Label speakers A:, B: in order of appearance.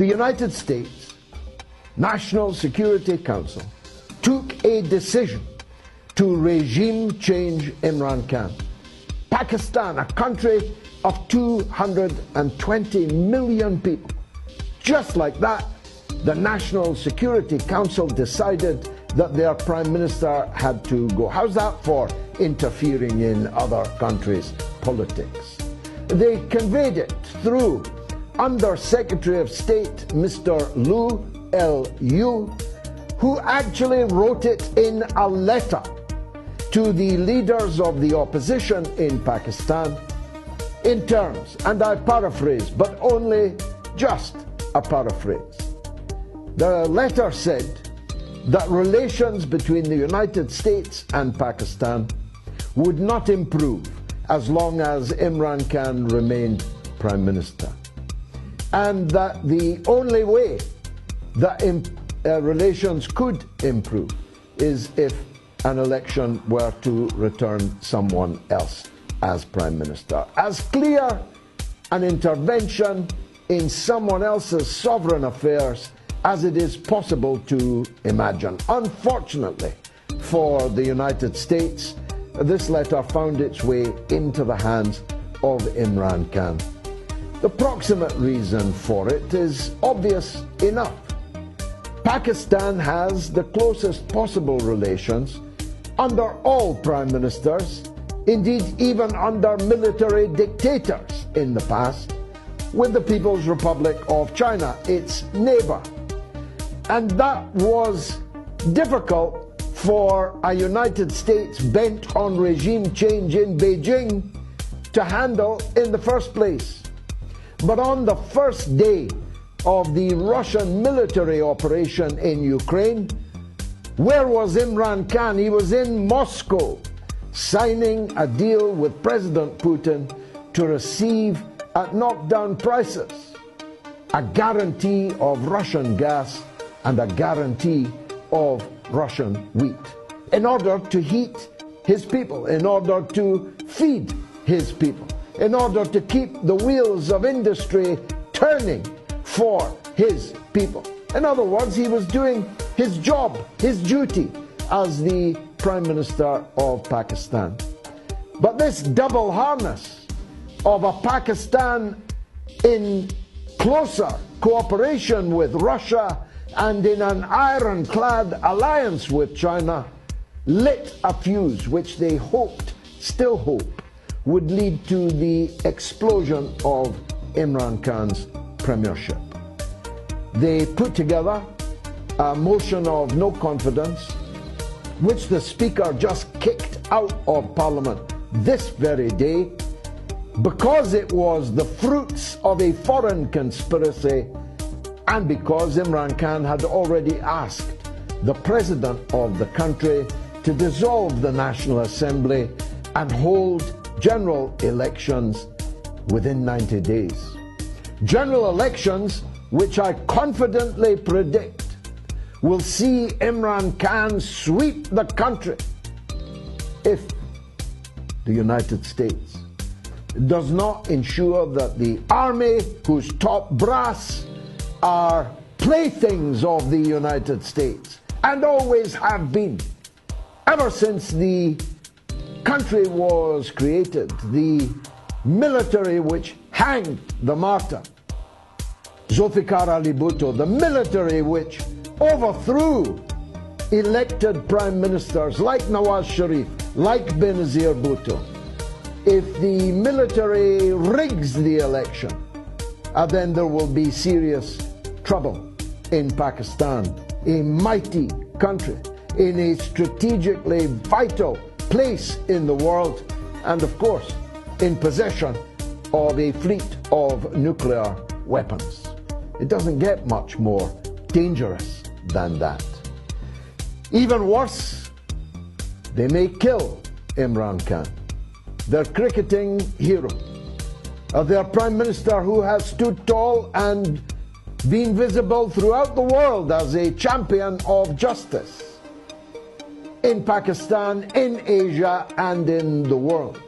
A: The United States National Security Council took a decision to regime change Imran Khan. Pakistan, a country of 220 million people, just like that, the National Security Council decided that their Prime Minister had to go. How's that for interfering in other countries' politics? They conveyed it through Under Secretary of State Mr. Liu L.U., who actually wrote it in a letter to the leaders of the opposition in Pakistan in terms, and I paraphrase, but only just a paraphrase. The letter said that relations between the United States and Pakistan would not improve as long as Imran Khan remained Prime Minister, and that the only way that relations could improve is if an election were to return someone else as Prime Minister. As clear an intervention in someone else's sovereign affairs as it is possible to imagine. Unfortunately for the United States, this letter found its way into the hands of Imran Khan. The proximate reason for it is obvious enough. Pakistan has the closest possible relations under all prime ministers, indeed even under military dictators in the past, with the People's Republic of China, its neighbor. And that was difficult for a United States bent on regime change in Beijing to handle in the first place. But on the first day of the Russian military operation in Ukraine, where was Imran Khan? He was in Moscow, signing a deal with President Putin to receive, at knockdown prices, a guarantee of Russian gas and a guarantee of Russian wheat, in order to heat his people, in order to feed his people, in order to keep the wheels of industry turning for his people. In other words, he was doing his job, his duty as the Prime Minister of Pakistan. But this double harness of a Pakistan in closer cooperation with Russia and in an ironclad alliance with China lit a fuse which they hoped, still hope, would lead to the explosion of Imran Khan's premiership. They put together a motion of no confidence, which the Speaker just kicked out of Parliament this very day, because it was the fruits of a foreign conspiracy, and because Imran Khan had already asked the President of the country to dissolve the National Assembly and hold general elections within 90 days. General elections which I confidently predict will see Imran Khan sweep the country if the United States does not ensure that the army, whose top brass are playthings of the United States and always have been, ever since the country was created, the military which hanged the martyr Zulfikar Ali Bhutto, the military which overthrew elected prime ministers like Nawaz Sharif, like Benazir Bhutto. If the military rigs the election, then there will be serious trouble in Pakistan, a mighty country in a strategically vital place in the world, and of course in possession of a fleet of nuclear weapons. It doesn't get much more dangerous than that. Even worse, they may kill Imran Khan, their cricketing hero, their Prime Minister who has stood tall and been visible throughout the world as a champion of justice in Pakistan, in Asia, and in the world.